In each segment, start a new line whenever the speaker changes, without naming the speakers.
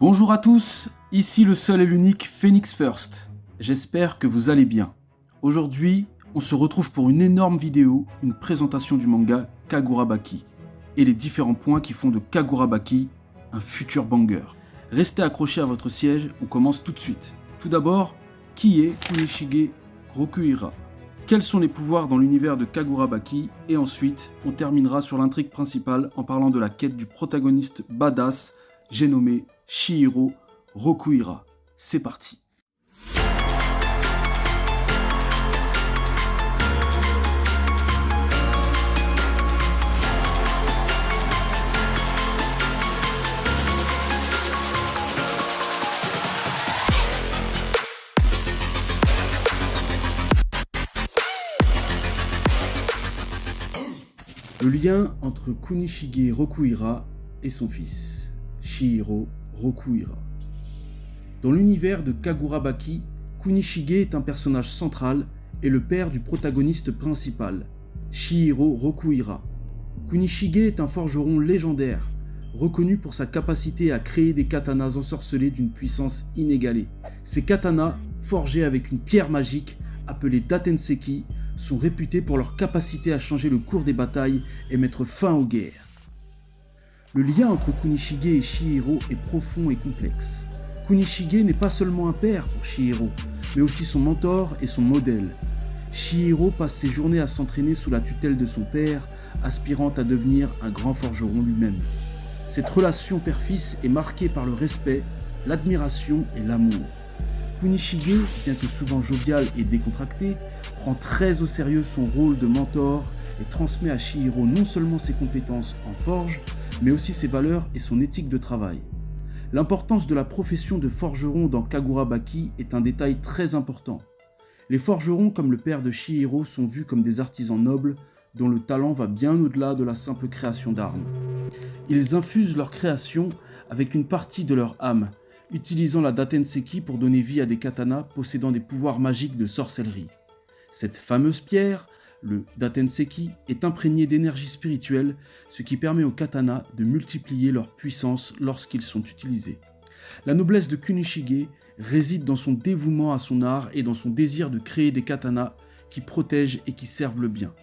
Bonjour à tous, ici le seul et l'unique Phoenix First. J'espère que vous allez bien. Aujourd'hui, on se retrouve pour une énorme vidéo, une présentation du manga Kagura Baki et les différents points qui font de Kagura Baki un futur banger. Restez accrochés à votre siège, on commence tout de suite. Tout d'abord, qui est Kunishige Rokuhira? Quels sont les pouvoirs dans l'univers de Kagura Baki? Et ensuite, on terminera sur l'intrigue principale en parlant de la quête du protagoniste badass, j'ai nommé Chihiro Rokuhira. C'est parti. Le lien entre Kunishige Rokuhira et son fils, Chihiro Rokuhira. Dans l'univers de Kagura Baki, Kunishige est un personnage central et le père du protagoniste principal, Chihiro Rokuhira. Kunishige est un forgeron légendaire, reconnu pour sa capacité à créer des katanas ensorcelés d'une puissance inégalée. Ces katanas, forgés avec une pierre magique appelée Datenseki, sont réputés pour leur capacité à changer le cours des batailles et mettre fin aux guerres. Le lien entre Kunishige et Chihiro est profond et complexe. Kunishige n'est pas seulement un père pour Chihiro, mais aussi son mentor et son modèle. Chihiro passe ses journées à s'entraîner sous la tutelle de son père, aspirant à devenir un grand forgeron lui-même. Cette relation père-fils est marquée par le respect, l'admiration et l'amour. Kunishige, bien que souvent jovial et décontracté, prend très au sérieux son rôle de mentor et transmet à Chihiro non seulement ses compétences en forge, mais aussi ses valeurs et son éthique de travail. L'importance de la profession de forgeron dans Kagura Baki est un détail très important. Les forgerons, comme le père de Chihiro, sont vus comme des artisans nobles dont le talent va bien au-delà de la simple création d'armes. Ils infusent leur création avec une partie de leur âme, utilisant la Datenseki pour donner vie à des katanas possédant des pouvoirs magiques de sorcellerie. Cette fameuse pierre, le Datenseki, est imprégnée d'énergie spirituelle, ce qui permet aux katanas de multiplier leur puissance lorsqu'ils sont utilisés. La noblesse de Kunishige réside dans son dévouement à son art et dans son désir de créer des katanas qui protègent et qui servent le bien.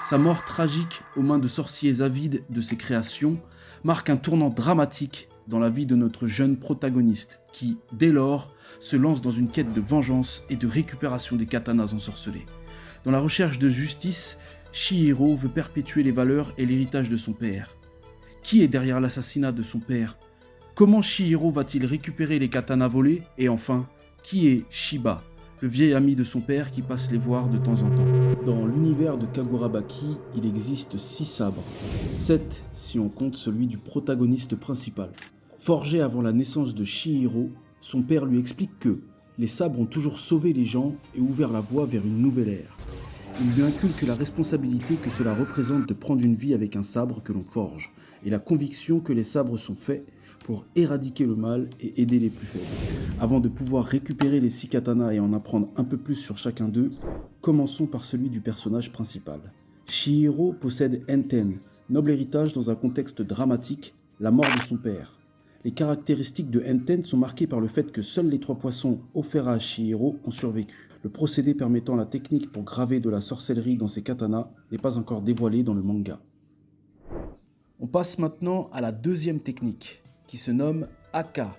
Sa mort tragique aux mains de sorciers avides de ses créations marque un tournant dramatique dans la vie de notre jeune protagoniste qui, dès lors, se lance dans une quête de vengeance et de récupération des katanas ensorcelés. Dans la recherche de justice, Chihiro veut perpétuer les valeurs et l'héritage de son père. Qui est derrière l'assassinat de son père? Comment Chihiro va-t-il récupérer les katanas volés? Et enfin, qui est Shiba, le vieil ami de son père qui passe les voir de temps en temps? Dans l'univers de Kagura Baki, il existe 6 sabres, 7 si on compte celui du protagoniste principal. Forgé avant la naissance de Chihiro, son père lui explique que les sabres ont toujours sauvé les gens et ouvert la voie vers une nouvelle ère. Il lui inculque la responsabilité que cela représente de prendre une vie avec un sabre que l'on forge, et la conviction que les sabres sont faits pour éradiquer le mal et aider les plus faibles. Avant de pouvoir récupérer les 6 katanas et en apprendre un peu plus sur chacun d'eux, commençons par celui du personnage principal. Chihiro possède Enten, noble héritage dans un contexte dramatique, la mort de son père. Les caractéristiques de Enten sont marquées par le fait que seuls les 3 poissons offerts à Chihiro ont survécu. Le procédé permettant la technique pour graver de la sorcellerie dans ses katanas n'est pas encore dévoilé dans le manga. On passe maintenant à la deuxième technique, qui se nomme Aka,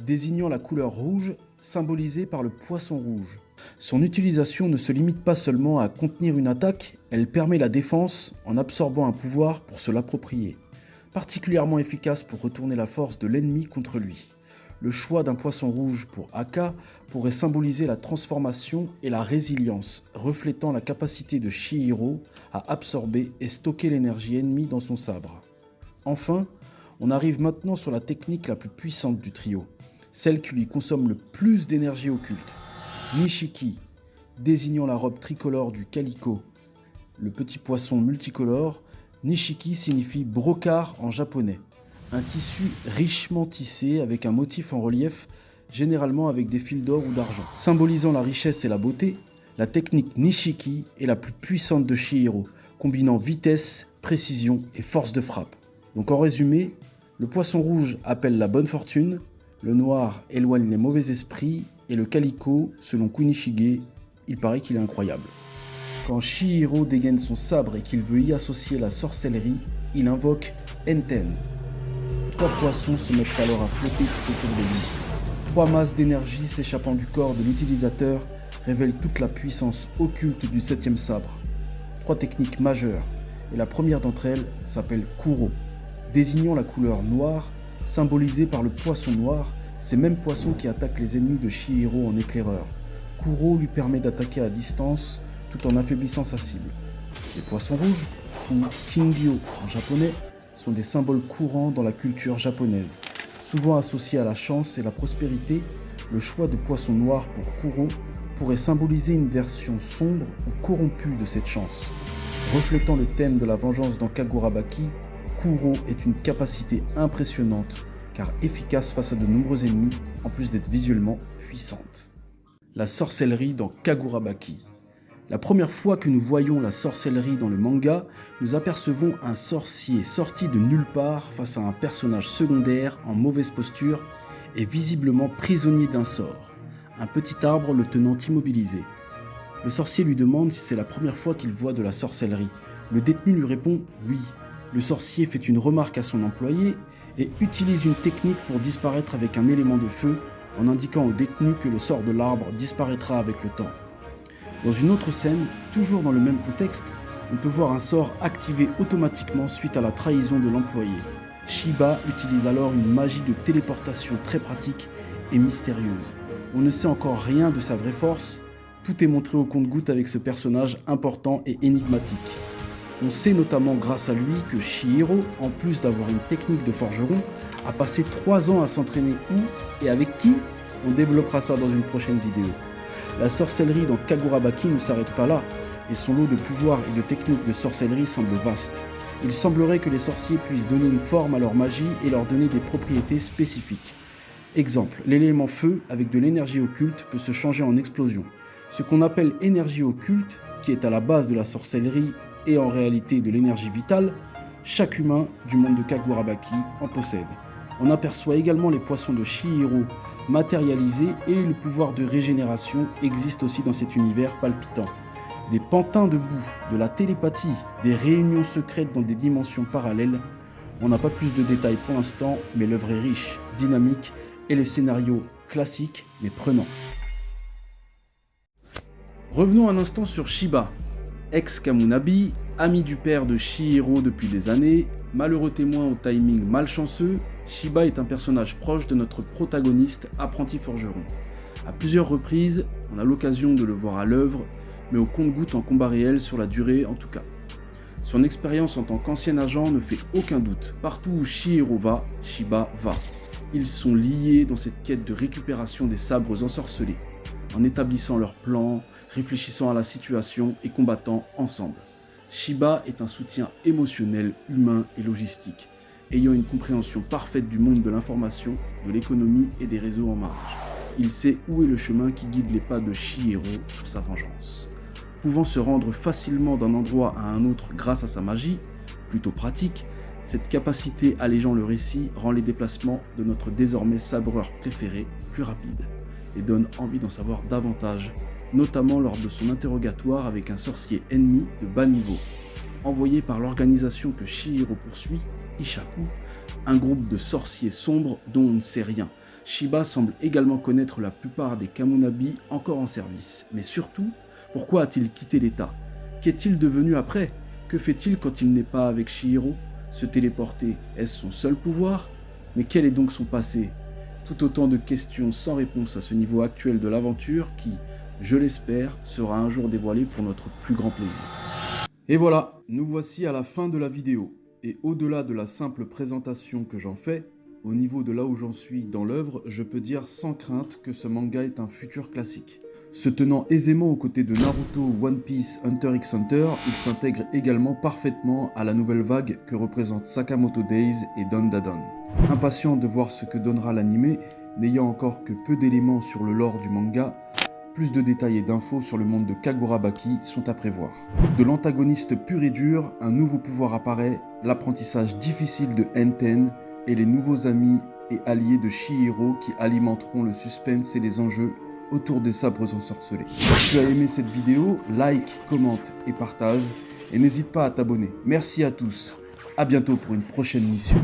désignant la couleur rouge symbolisée par le poisson rouge. Son utilisation ne se limite pas seulement à contenir une attaque, elle permet la défense en absorbant un pouvoir pour se l'approprier. Particulièrement efficace pour retourner la force de l'ennemi contre lui. Le choix d'un poisson rouge pour Aka pourrait symboliser la transformation et la résilience, reflétant la capacité de Chihiro à absorber et stocker l'énergie ennemie dans son sabre. Enfin, on arrive maintenant sur la technique la plus puissante du trio, celle qui lui consomme le plus d'énergie occulte. Nishiki, désignant la robe tricolore du calico, le petit poisson multicolore. Nishiki signifie brocart en japonais, un tissu richement tissé avec un motif en relief, généralement avec des fils d'or ou d'argent. Symbolisant la richesse et la beauté, la technique Nishiki est la plus puissante de Chihiro, combinant vitesse, précision et force de frappe. Donc en résumé, le poisson rouge appelle la bonne fortune, Le noir éloigne les mauvais esprits et le calicot, selon Kunishige, il paraît qu'il est incroyable. Quand Chihiro dégaine son sabre et qu'il veut y associer la sorcellerie, il invoque Enten. 3 poissons se mettent alors à flotter tout autour de lui. 3 masses d'énergie s'échappant du corps de l'utilisateur révèlent toute la puissance occulte du 7e sabre. 3 techniques majeures, et la première d'entre elles s'appelle Kuro, désignant la couleur noire, symbolisée par le poisson noir, ces mêmes poissons qui attaquent les ennemis de Chihiro en éclaireur. Kuro lui permet d'attaquer à distance tout en affaiblissant sa cible. Les poissons rouges, ou Kingyo en japonais, sont des symboles courants dans la culture japonaise. Souvent associés à la chance et la prospérité, le choix de poisson noir pour Kuro pourrait symboliser une version sombre ou corrompue de cette chance. Reflétant le thème de la vengeance dans Kagurabaki, Kuro est une capacité impressionnante car efficace face à de nombreux ennemis en plus d'être visuellement puissante. La sorcellerie dans Kagurabaki. La première fois que nous voyons la sorcellerie dans le manga, nous apercevons un sorcier sorti de nulle part face à un personnage secondaire en mauvaise posture et visiblement prisonnier d'un sort, un petit arbre le tenant immobilisé. Le sorcier lui demande si c'est la première fois qu'il voit de la sorcellerie. Le détenu lui répond « oui ». Le sorcier fait une remarque à son employé et utilise une technique pour disparaître avec un élément de feu en indiquant au détenu que le sort de l'arbre disparaîtra avec le temps. Dans une autre scène, toujours dans le même contexte, on peut voir un sort activé automatiquement suite à la trahison de l'employé. Shiba utilise alors une magie de téléportation très pratique et mystérieuse. On ne sait encore rien de sa vraie force, tout est montré au compte-gouttes avec ce personnage important et énigmatique. On sait notamment grâce à lui que Chihiro, en plus d'avoir une technique de forgeron, a passé 3 ans à s'entraîner où et avec qui? On développera ça dans une prochaine vidéo. La sorcellerie dans Kagurabaki ne s'arrête pas là, et son lot de pouvoirs et de techniques de sorcellerie semble vaste. Il semblerait que les sorciers puissent donner une forme à leur magie et leur donner des propriétés spécifiques. Exemple, l'élément feu avec de l'énergie occulte peut se changer en explosion. Ce qu'on appelle énergie occulte, qui est à la base de la sorcellerie et en réalité de l'énergie vitale, chaque humain du monde de Kagurabaki en possède. On aperçoit également les poissons de Chihiro matérialisés et le pouvoir de régénération existe aussi dans cet univers palpitant. Des pantins de boue, de la télépathie, des réunions secrètes dans des dimensions parallèles. On n'a pas plus de détails pour l'instant, mais l'œuvre est riche, dynamique et le scénario classique mais prenant. Revenons un instant sur Shiba. Ex-Kamunabi, ami du père de Chihiro depuis des années, malheureux témoin au timing malchanceux, Shiba est un personnage proche de notre protagoniste apprenti forgeron. À plusieurs reprises, on a l'occasion de le voir à l'œuvre, mais au compte-gouttes en combat réel sur la durée en tout cas. Son expérience en tant qu'ancien agent ne fait aucun doute. Partout où Chihiro va, Shiba va. Ils sont liés dans cette quête de récupération des sabres ensorcelés, en établissant leurs plans, réfléchissant à la situation et combattant ensemble. Shiba est un soutien émotionnel, humain et logistique, ayant une compréhension parfaite du monde de l'information, de l'économie et des réseaux en marge. Il sait où est le chemin qui guide les pas de Chihiro sur sa vengeance. Pouvant se rendre facilement d'un endroit à un autre grâce à sa magie, plutôt pratique, cette capacité allégeant le récit rend les déplacements de notre désormais sabreur préféré plus rapides et donne envie d'en savoir davantage, notamment lors de son interrogatoire avec un sorcier ennemi de bas niveau, envoyé par l'organisation que Chihiro poursuit, Ishaku, un groupe de sorciers sombres dont on ne sait rien. Shiba semble également connaître la plupart des Kamunabi encore en service, mais surtout, pourquoi a-t-il quitté l'État? Qu'est-il devenu après? Que fait-il quand il n'est pas avec Chihiro? Se téléporter, est-ce son seul pouvoir? Mais quel est donc son passé? Tout autant de questions sans réponse à ce niveau actuel de l'aventure qui, je l'espère, sera un jour dévoilé pour notre plus grand plaisir. Et voilà, nous voici à la fin de la vidéo. Et au-delà de la simple présentation que j'en fais, au niveau de là où j'en suis dans l'œuvre, je peux dire sans crainte que ce manga est un futur classique. Se tenant aisément aux côtés de Naruto, One Piece, Hunter x Hunter, il s'intègre également parfaitement à la nouvelle vague que représentent Sakamoto Days et Dandadan. Impatient de voir ce que donnera l'anime, n'ayant encore que peu d'éléments sur le lore du manga, plus de détails et d'infos sur le monde de Kagurabaki sont à prévoir. De l'antagoniste pur et dur, un nouveau pouvoir apparaît, l'apprentissage difficile de Enten et les nouveaux amis et allié de Chihiro qui alimenteront le suspense et les enjeux autour des sabres ensorcelés. Si tu as aimé cette vidéo, like, commente et partage, et n'hésite pas à t'abonner. Merci à tous, à bientôt pour une prochaine mission.